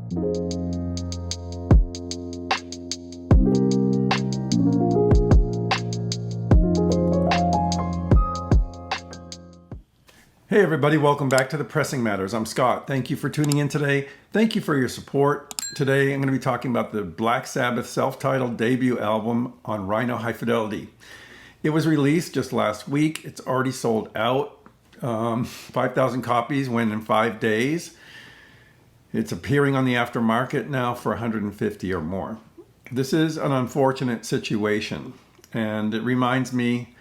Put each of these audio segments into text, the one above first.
Hey everybody, welcome back to the Pressing Matters. I'm Scott. Thank you for tuning in today. Thank you for your support. Today I'm going to be talking about the Black Sabbath self-titled debut album on Rhino High Fidelity. It was released just last week. It's already sold out. 5,000 copies went in 5 days. It's appearing on the aftermarket now for 150 or more. This is an unfortunate situation, and it reminds me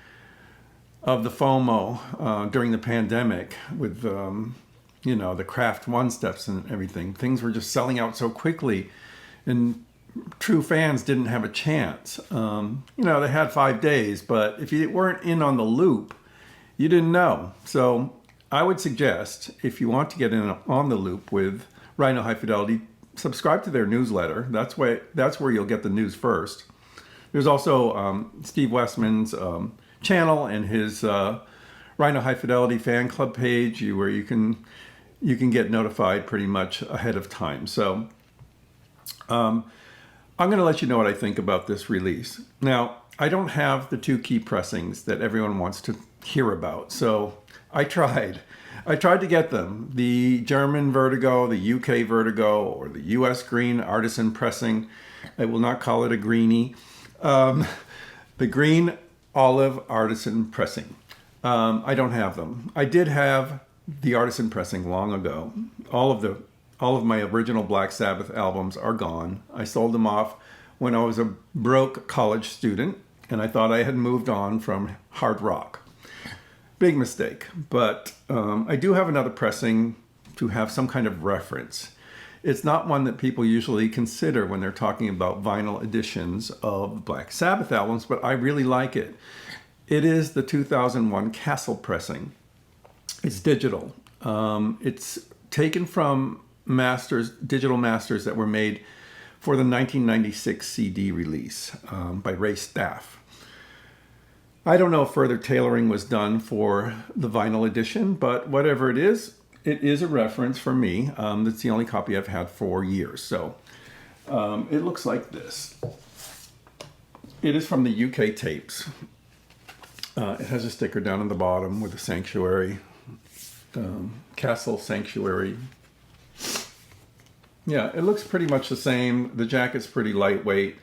of the FOMO during the pandemic with, the Craft One steps and everything. Things were just selling out so quickly, and true fans didn't have a chance. They had 5 days, but if you weren't in on the loop, you didn't know. So I would suggest, if you want to get in on the loop with Rhino High Fidelity, subscribe to their newsletter. That's where you'll get the news first. There's also Steve Westman's channel and his Rhino High Fidelity fan club page where you can get notified pretty much ahead of time. So I'm going to let you know what I think about this release. Now, I don't have the 2 key pressings that everyone wants to hear about, so I tried to get them. The German Vertigo, the UK Vertigo, or the US Green Artisan pressing. I will not call it a greenie. The Green Olive Artisan pressing. I don't have them. I did have the Artisan pressing long ago. All of my original Black Sabbath albums are gone. I sold them off when I was a broke college student, and I thought I had moved on from hard rock. Big mistake. But I do have another pressing to have some kind of reference. It's not one that people usually consider when they're talking about vinyl editions of Black Sabbath albums, but I really like it. It is the 2001 Castle pressing. It's digital. It's taken from digital masters that were made for the 1996 CD release by Ray Staff. I don't know if further tailoring was done for the vinyl edition, but whatever it is a reference for me. That's the only copy I've had for years. So it looks like this. It is from the UK tapes. It has a sticker down on the bottom with a sanctuary, Castle Sanctuary. Yeah, it looks pretty much the same. The jacket's pretty lightweight.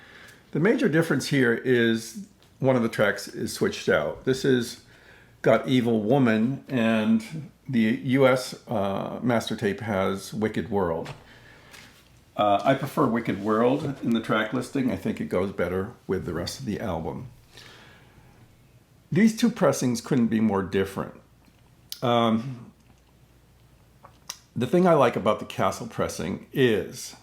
The major difference here is one of the tracks is switched out. This is got Evil Woman, and the US master tape has Wicked World. I prefer Wicked World in the track listing. I think it goes better with the rest of the album. These 2 pressings couldn't be more different. The thing I like about the Castle pressing is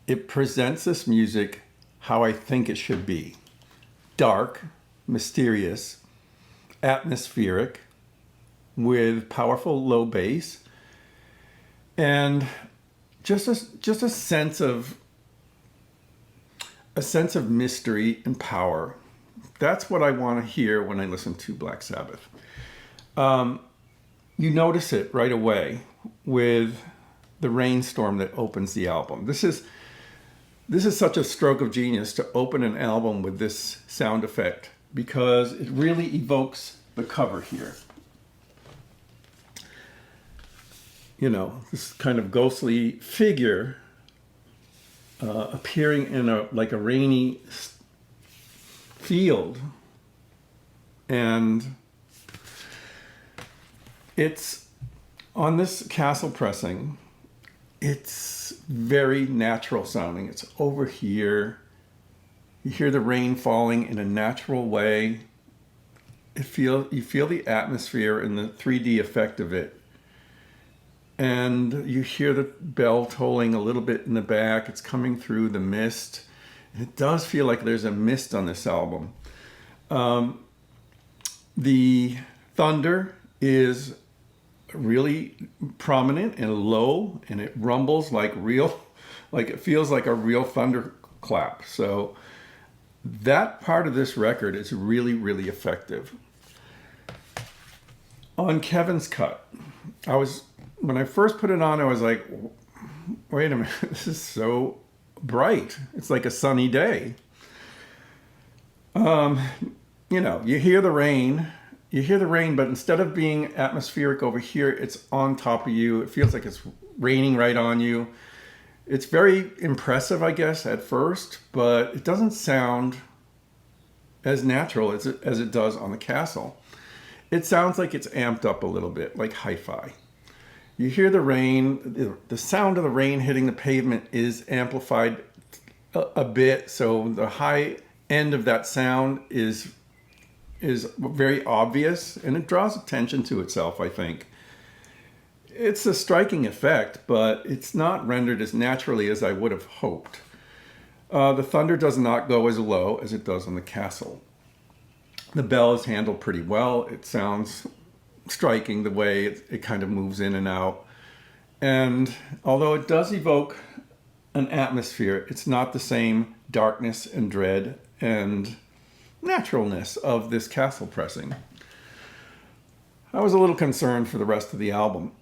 it presents this music how I think it should be. Dark, mysterious, atmospheric, with powerful low bass, and just a sense of mystery and power. That's what I want to hear when I listen to Black Sabbath. You notice it right away with the rainstorm that opens the album. This is such a stroke of genius to open an album with this sound effect, because it really evokes the cover here. This kind of ghostly figure appearing in a rainy field. And it's on this Castle pressing, it's very natural sounding. It's over here. You hear the rain falling in a natural way. You feel the atmosphere and the 3D effect of it. And you hear the bell tolling a little bit in the back. It's coming through the mist. It does feel like there's a mist on this album. The thunder is really prominent and low, and it rumbles like it feels like a real thunderclap. So that part of this record is really, really effective. On Kevin's cut, when I first put it on, I was like, wait a minute, this is so bright. It's like a sunny day. You hear the rain. But instead of being atmospheric over here, it's on top of you. It feels like it's raining right on you. It's very impressive, I guess, at first, but it doesn't sound as natural as it does on the castle. It sounds like it's amped up a little bit, like hi-fi. You hear the rain, the sound of the rain hitting the pavement is amplified a bit, so the high end of that sound is very obvious, and it draws attention to itself, I think. It's a striking effect, but it's not rendered as naturally as I would have hoped. The thunder does not go as low as it does on the castle. The bell is handled pretty well. It sounds striking the way it kind of moves in and out. And although it does evoke an atmosphere, it's not the same darkness and dread and naturalness of this castle pressing. I was a little concerned for the rest of the album.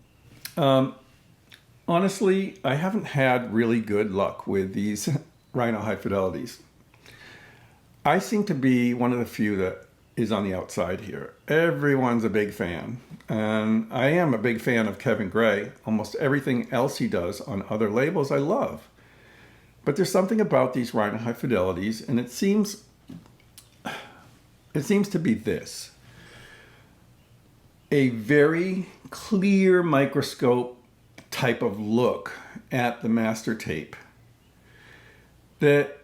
Honestly, I haven't had really good luck with these Rhino High Fidelities. I seem to be one of the few that is on the outside here. Everyone's a big fan, and I am a big fan of Kevin Gray. Almost everything else he does on other labels I love. But there's something about these Rhino High Fidelities, and it seems to be this: a very clear microscope type of look at the master tape that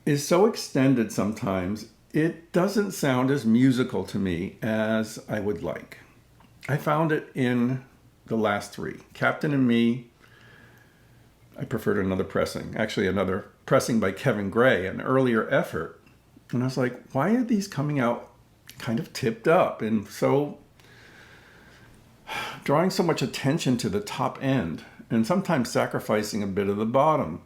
is so extended sometimes it doesn't sound as musical to me as I would like. I found it in the last three. Captain and Me, I preferred another pressing. Actually, another pressing by Kevin Gray, an earlier effort. And I was like, why are these coming out kind of tipped up and so drawing so much attention to the top end and sometimes sacrificing a bit of the bottom?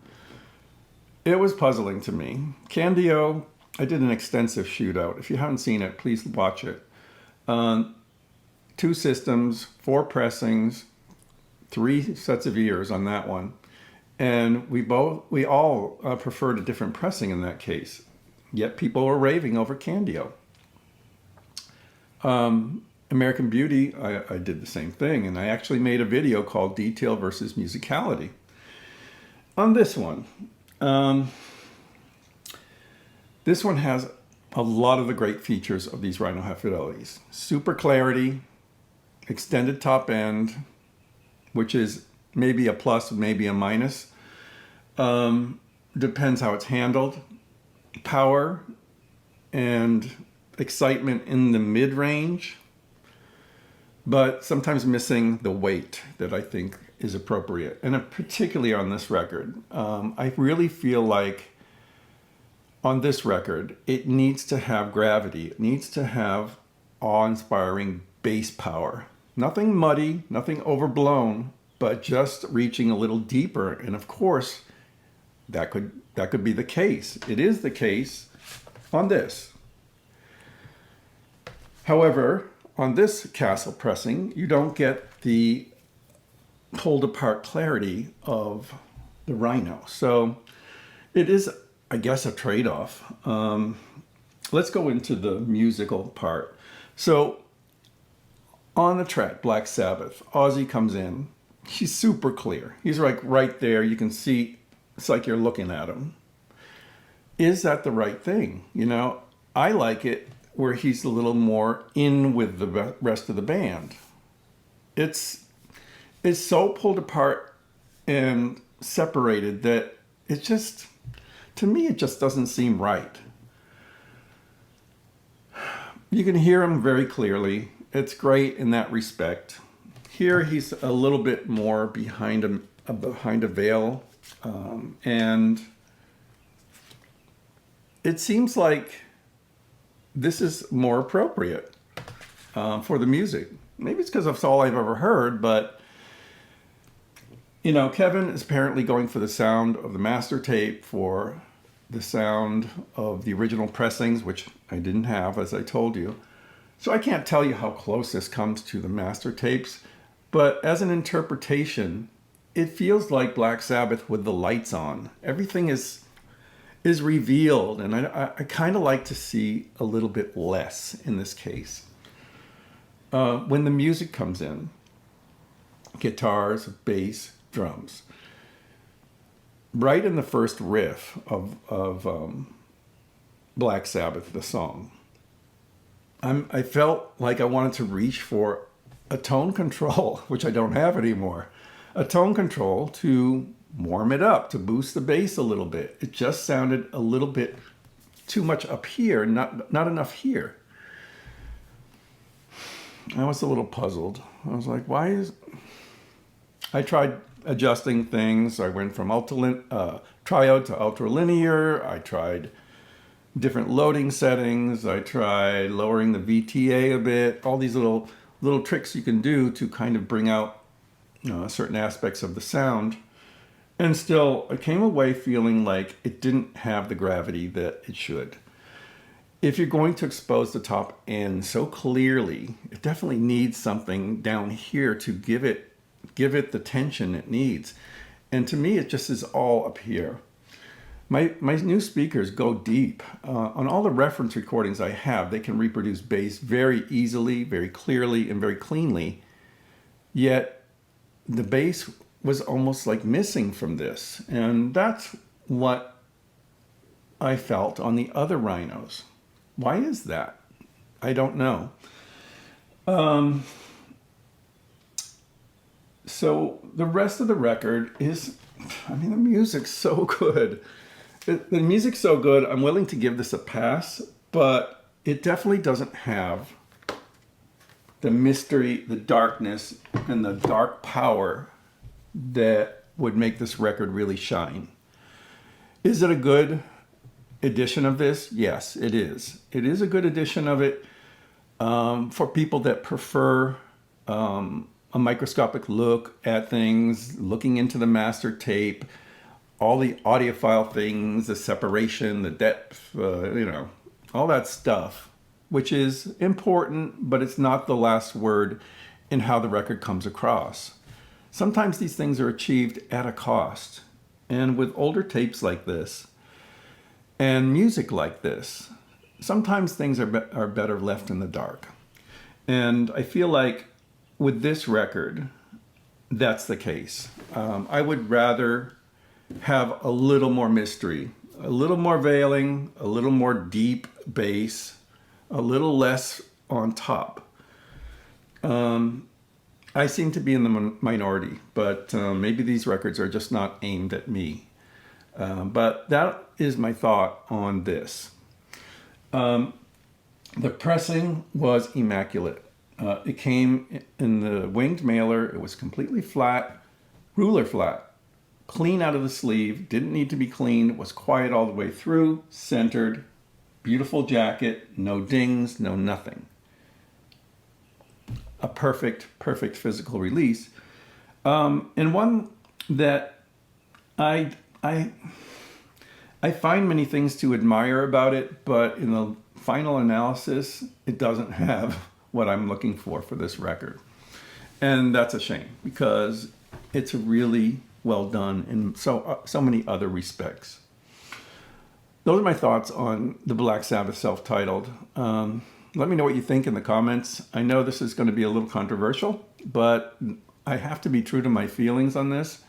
It was puzzling to me. Candio, I did an extensive shootout. If you haven't seen it, please watch it. 2 systems, 4 pressings, 3 sets of ears on that one. And we all preferred a different pressing in that case. Yet people were raving over Candio. American Beauty, I did the same thing. And I actually made a video called Detail versus Musicality on this one. This one has a lot of the great features of these Rhino High Fidelities. Super clarity, extended top end, which is maybe a plus, maybe a minus. Depends how it's handled. Power and excitement in the mid-range, but sometimes missing the weight that I think is appropriate. And particularly on this record, I really feel like on this record, it needs to have gravity. It needs to have awe-inspiring bass power. Nothing muddy, nothing overblown, but just reaching a little deeper. And of course, that could be the case. It is the case on this. However, on this castle pressing, you don't get the pulled apart clarity of the Rhino. So it is, I guess, a trade-off. Let's go into the musical part. So on the track, Black Sabbath, Ozzy comes in. He's super clear. He's like right there. You can see, it's like you're looking at him. Is that the right thing? You know, I like it where he's a little more in with the rest of the band. It's so pulled apart and separated that it just, to me, it just doesn't seem right. You can hear him very clearly. It's great in that respect. Here he's a little bit more behind a veil, and it seems like this is more appropriate for the music. Maybe it's because that's all I've ever heard, but you know, Kevin is apparently going for the sound of the master tape, for the sound of the original pressings, which I didn't have, as I told you. So I can't tell you how close this comes to the master tapes, but as an interpretation, it feels like Black Sabbath with the lights on. Everything is revealed, and I kind of like to see a little bit less in this case. When the music comes in, guitars, bass, drums, right in the first riff of Black Sabbath, the song, I felt like I wanted to reach for a tone control, which I don't have anymore. A tone control to warm it up, to boost the bass a little bit. It just sounded a little bit too much up here, not enough here. I was a little puzzled. I was like, why is... I tried adjusting things. I went from triode to ultralinear. I tried different loading settings. I tried lowering the VTA a bit. All these little tricks you can do to kind of bring out certain aspects of the sound. And still, I came away feeling like it didn't have the gravity that it should. If you're going to expose the top end so clearly, it definitely needs something down here to give it the tension it needs. And to me, it just is all up here. My new speakers go deep. On all the reference recordings I have, they can reproduce bass very easily, very clearly, and very cleanly. Yet the bass was almost like missing from this. And that's what I felt on the other Rhinos. Why is that? I don't know. So the rest of the record is, the music's so good. The music's so good, I'm willing to give this a pass, but it definitely doesn't have the mystery, the darkness, and the dark power that would make this record really shine. Is it a good edition of this? Yes, it is. It is a good edition of it for people that prefer a microscopic look at things, looking into the master tape, all the audiophile things, the separation, the depth, all that stuff, which is important, but it's not the last word in how the record comes across. Sometimes these things are achieved at a cost. And with older tapes like this and music like this, sometimes things are better left in the dark. And I feel like with this record, that's the case. I would rather have a little more mystery, a little more veiling, a little more deep bass, a little less on top. I seem to be in the minority, but maybe these records are just not aimed at me. But that is my thought on this. The pressing was immaculate. It came in the winged mailer. It was completely flat, ruler flat, clean out of the sleeve, didn't need to be cleaned, was quiet all the way through, centered, beautiful jacket, no dings, no nothing. A perfect physical release. And one that I find many things to admire about it, but in the final analysis, it doesn't have what I'm looking for this record. And that's a shame, because it's really well done in so many other respects. Those are my thoughts on the Black Sabbath self-titled. Let me know what you think in the comments. I know this is going to be a little controversial, but I have to be true to my feelings on this.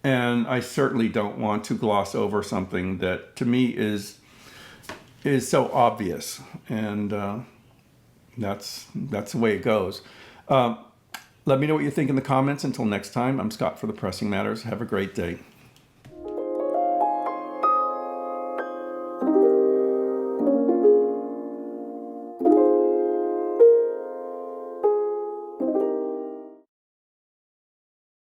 And I certainly don't want to gloss over something that to me is so obvious. And that's the way it goes. Let me know what you think in the comments. Until next time, I'm Scott for the Pressing Matters. Have a great day.